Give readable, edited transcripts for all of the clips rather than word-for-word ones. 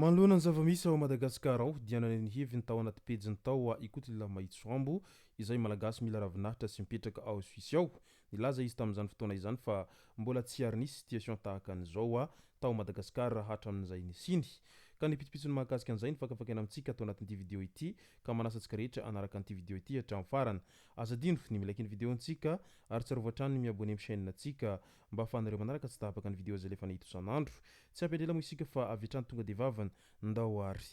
Manoloana ny zava-misy ao Madagasikara ao dia nanenihevy ny tao anaty pejiny tao Ikotrila Maitsoambo izay malagasy mila ravinahitra sy mipetraka ao Suisse ao. Nilaza izy tamin'izany fotoana izany fa mbola tsy ary nisy situation tahaka an'izao tao Madagasikara hatramin'izay nisiny. Ka nipitsipitsony mahakasika an'izay nifakafakena amintsika atao anatin'ity vidéo ity ka manasa antsika rehetra anaraka an'ity vidéo ity hatramin'ny farany. Azadino ny milaiky ny vidéo antsika ary tsy arovatrany ny miabone amin'ny chaîne antsika mba ahafahanareo manaraka tsy tahapaka ny vidéo izay lefa nahita isan'andro. Tsy ampiadela moa isika fa avy hatrany tonga de vavany ndao ary.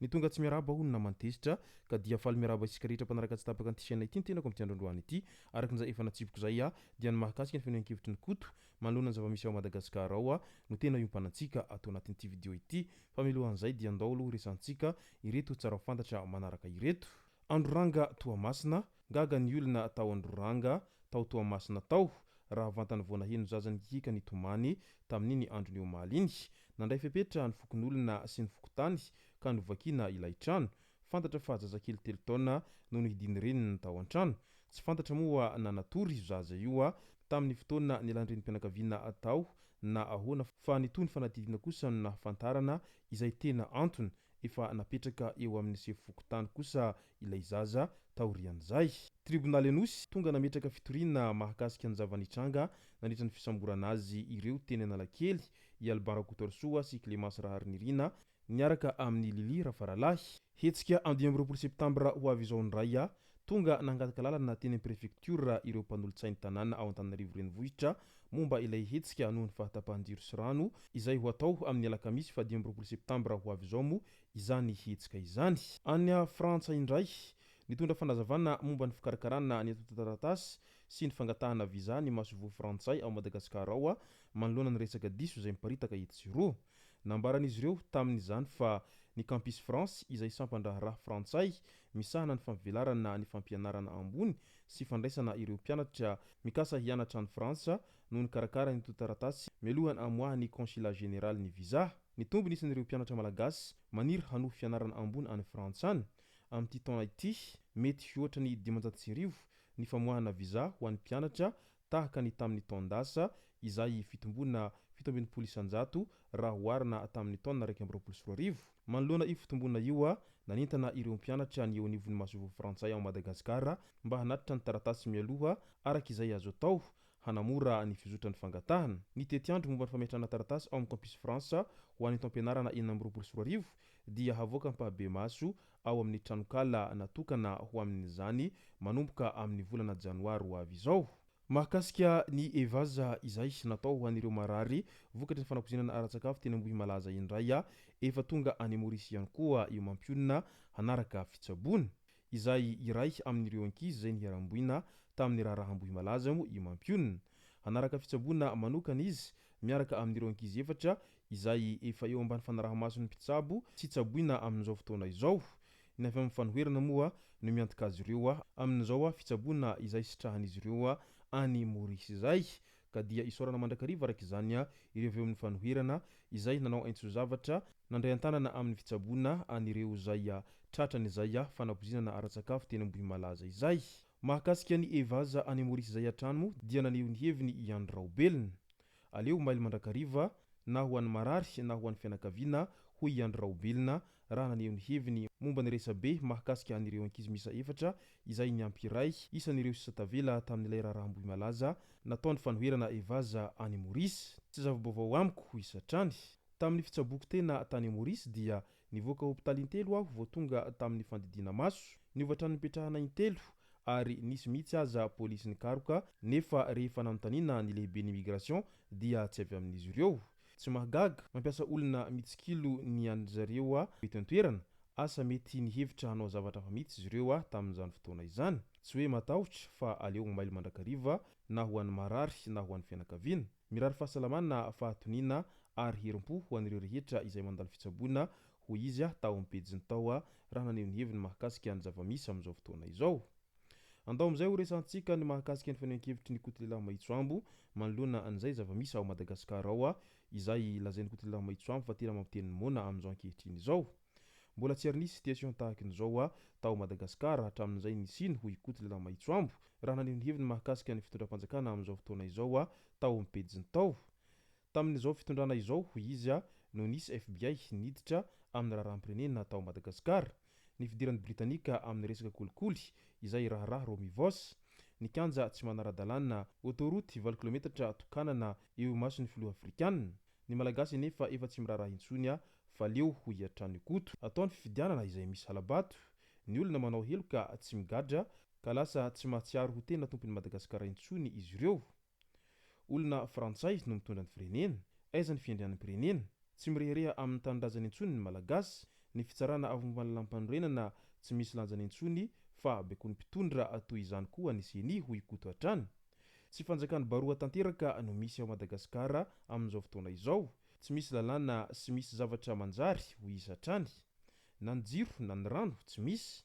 Ny tonga tsy miaraba hono na mantezitra ka dia faly miaraba isika rehetra mpanaraka tsy tapaka an'ity chaîne ity ny tenako amin'ity androandroany ity arakan'izay efa natsipiko zay dia ny mahakasika ny fenohan-kevitry ny koto manoloana ny zava-misy ao Madagasikara ao no tena iompanantsika atao anatin'ity vidéo ity fa milohan'izay dia andao aloha resantsika ireto tsara fantatra manaraka ireto. Androranga Toamasina, gaga ny olona tao Androranga, tao Toamasina tao raha vantany voanaheno zazany hika ny tomany tamin'iny androny omaly iny nandray fepetra ny fokon'olona sy ny fokotany ka novakina ilay trano. Fantatra fa zazakely 3 taona no nihidiny reniny tao an-trano. Tsy fantatra moa nanatory zaza io tamin'ny fotoana nilandrenimpianakaviana atao na ahoana fa nitony fanadidina kosa no nahafantarana izay tena antony efa napetraka eo amin'ny sefokotany kosa ilay zaza taorian'izay. Tribonaly anosy tonga nametraka fitoriana mahakasika ny zavanitranga nandritra ny fisamborana azy ireo teny Analakely i Albara Kotorsoa sy Clémence Raharinirina niaraka amin'ny Lili Rafaralahy. Hetsika 12 septambra ho avy izao ndray tonga nangataka lalana teny amin'ny préfecture ireo mpanolo-tsainy tanàna ao Antananarivo renivohitra momba ilay hetsika noho ny fahatapahan-jiro sy rano izay ho atao amin'ny alakamisy 12 septambra ho avy izao mo izany hetsika izany. Any Frantsa indray nitondra fanazavana momba ny fikarakarana ny atotaratasy sy ny fangatahana visa ny masovo frantsay ao Madagasikara ao manoloana ny resaka diso izay miparitaka eto sy roa. Nambaran'izy ireo tamin'izany fa ny campus France izay sampandraharaha frantsay misahana ny fampivelarana ny fampianarana ambony sy fandraisana ireo mpianatra mikasa hianatra any Frantsa noho ny karakara ny atotaratasy mialohany amoahany consulat général ny visa. Ny tombony isan'ireo mpianatra malagasy maniry hanohy fianarana ambony any Frantsa any. Amin'ity taona ity mety ohatra ny 500,000 ny famoahana visa ho an'ny mpianatra tahaka ny tamin'ny taondasa izay fitombona 700,000 raha oharina tamin'ny taona 2024. Manoloana io fitombona io nanentana ireo mpianatra ny eo anivon'ny masovo frantsay ao Madagasikara mba hanatitra ny taratasy mialoha araka izay azo atao hanamora ny fizotran'ny fangatahana. Ny tetiandro momba ny fametrahana taratasy ao amin'ny campus France ho an'ny taom-pianarana 2024 dia havoaka mpahabe maso ao amin'ny tranokala natokana ho amin'izany manomboka amin'ny volana janoary ho avy izao. Mahakasika ny evaza izay natao ho an'ireo marary vokatry ny fanapozinana ara-tsakafo teny ambohy malaza indray efa tonga any Maurice ihany koa io mampionina hanaraka fitsaboana izay iray amin'ireo ankizy izay niheram-boina tamin'ny raharaha ambohy malaza mo io mampionina hanaraka fitsaboana manokana izy miaraka amin'ireo ankizy efatra izay efa eo ambany fanaraha-mason'ny mpitsabo tsy tsaboina amin'izao fotoana izao. Ny avy amin'ny fanoherana moa no miantoka azy ireo amin'izao fitsaboana izay sitrahan'izy ireo any Maurice izay ka dia isorana mandrakariva araka izany ireo avy amin'ny fanoherana izay nanao aintso-zavatra nandray an-tanana amin'ny fitsaboana an'ireo izay tratrany izay fanapozinana ara-tsakafo teny ambohy malaza izay. Mahakasika ny evaza any Maurice izay hatrany mo dia naneho ny heviny i Andry Raobelina aleo maily mandrakariva na ho an'ny marary na ho an'ny fianakaviana hoy i Andry Raobelina raha naneho ny heviny momba ny resabe mahakasika an'ireo ankizy misa efatra izay niampiray isan'ireo sisa tavela tamin'ilay raharaha ambohy malaza nataony fanoherana evaza any Maurice. Tsy zava-baovao amiko ho isatrany. Tamin'ny fitsaboko tena tany Maurice dia nivoaka hopitaly intelo aho vao tonga tamin'ny fandidiana maso niovatra nipetrahana intelo ary nisy mihitsy aza polisy nikaroka nefa rehefa nanontaniana ny lehibe ny immigration dia tsy avy amin'izy ireo. Tsy mahagaga mampiasa olona mitsikilo ny an'zareo mety antoerana asa mety nihevitra hanao zavatra hafa mihitsy izy ireo tamin'izany fotoana izany. Tsy hoe matahotra fa aleo maily mandrakariva na ho an'ny marary na ho an'ny fianakaviana. Mirary fahasalamana fahatoniana ary herim-po ho an'ireo rehetra izay mandalo fitsaboana hoy izy tao amin'ny pejiny tao raha naneho ny heviny mahakasika ny zava-misy amin'izao fotoana izao. Andao am'izay ho resantsika ny mahakasika ny fenohan-kevitry ny Ikotrila Maitsoambo manoloana an'izay zava-misy ao Madagasikara ao izay lazain'ny Ikotrila Maitsoambo fa tena mampiteny mona amin'izao ankehitriny izao. Mbola tsy ary nisy situation tahakan'izao tao Madagasikara hatramin'izay nisiny ho ikoty lehilahy Maitsoambo. Raha naneho ny heviny mahakasika ny fitondram-panjakana amin'izao fotoana izao tao mipejiny tao. Tamin'izao fitondrana izao hoy izy no nisy FBI niditra amin'ny raharaham-pirenena tao Madagasikara. Ny fidiran'ny Britanika amin'ny resaka kolikoly izay raharaha Romivos. Ny kanja tsy manara-dalàna autoroute 20 km tokanana eo mason'ny filoha Afrikanina. Ny malagasy nefa efa tsy miraharaha intsony fa leo ho hiatrano ikoto. Ataony fifidianana izay misy halabato. Ny olona manao heloka tsy migadra ka lasa tsy mahatsiaro ho tena tompon'ny Madagasikara intsony izy ireo. Olona frantsay no mitondra ny firenena, aiza ny fiandrian'ny firenena, tsy mirehereha amin'ny tanindrazana intsony ny malagasy. Ny fitsarana avombanalampanorenana tsy misy lanjana intsony fa baikony mpitondra toy izany koa ny seni ho ikoto hatrany. Tsy fanjakan'ny baroa tanteraka no misy ao Madagasikara amin'izao fotoana izao. Tsy misy lalàna sy misy zavatra manjary ho izy hatrany. Na ny jiro na ny rano tsy misy.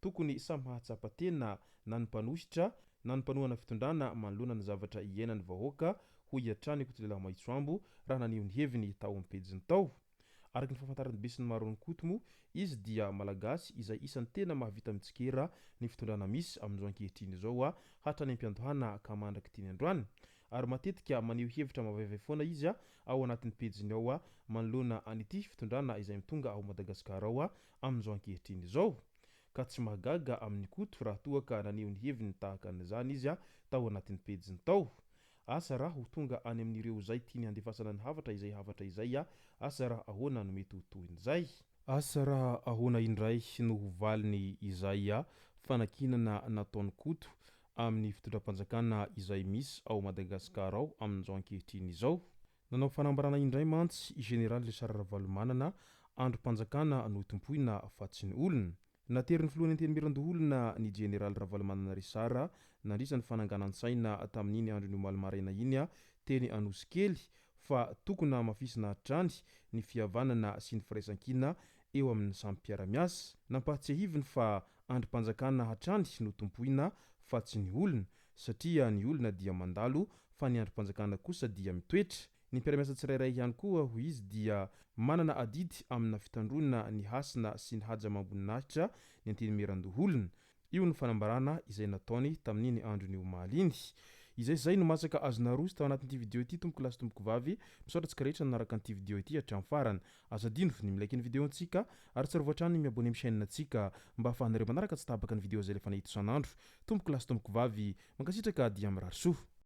Tokony samy mahatsapa-tena na ny mpanositra na ny mpanohana fitondrana manoloana ny zavatra iainan'ny vahoaka ho hiatrany ikoto lehilahy Maitsoambo raha naneho ny heviny tao amin'ny pejiny tao. Araky ny fahafantarany be sy ny maro ny koto moa, izy dia malagasy izay isan'ny tena mahavita mitsikera ny fitondrana misy amin'izao ankehitriny izao hatrany am-piantohana ka mandraky tiny androany. Ary matetika maneho hevitra mavaivay foana izy ao anatin'ny pejiny ao manoloana an'ity fitondrana izay mitonga ao Madagasikara ao amin'izao ankehitriny izao. Ka tsy mahagaga amin'ny koto raha toa ka naneho ny heviny tahaka an'izany izy tao anatin'ny pejiny tao. Asa raha ho tonga any amin'ireo zay tiany handefasana ny havatra izay asa raha ahoana no mety ho toin'izay. Asa raha ahoana indray no ho valiny izay fanakinana nataony koto amin'ny fitondram-panjakana izay misy ao Madagasikara ao amin'izao ankehitriny izao. Nanao fanambarana indray mantsy i Général Lesara Ravalomanana androm-panjakana no tompoina fa tsy ny olona. Nateriny filohan'ny antenimiran-doholona ny Général Ravalomanana Resara nandrisa ny fananganan-tsaina tamin'iny andro ny omaly maraina iny teny Anosikely fa tokony hamafisina hatrany ny fihavanana sy ny firaisan-kina eo amin'ny samy mpiara-miasa. Nampahatsiahiviny fa androm-panjakana hatrany no tompoina fa tsy ny olona satria ny olona dia mandalo fa ny androm-panjakana kosa dia mitoetra. Ny mpiara-miasa tsirairay ihany koa hoy izy dia manana adidy amina fitandrona ny hasina sy ny haja mamboninahitra ny antenimiran-doholona. Io ny fanambarana izay nataony tamin'iny andro ny omaly iny. Izay no masaka azona roso tao anatin'ity video ity. Tomboko lasy tomboko vavy misaotra tsika rehetra nanaraka an'ity video ity hatramin'ny farany. Aza dino ny milaiky ny video antsika ary tsy rovoatrany miabone amin'ny chaîne antsika mba ahafahanareo manaraka tsy tabaka ny video zay lefa nahita isan'andro. Tomboko lasy tomboko vavy mankasitraka dia mirary soa.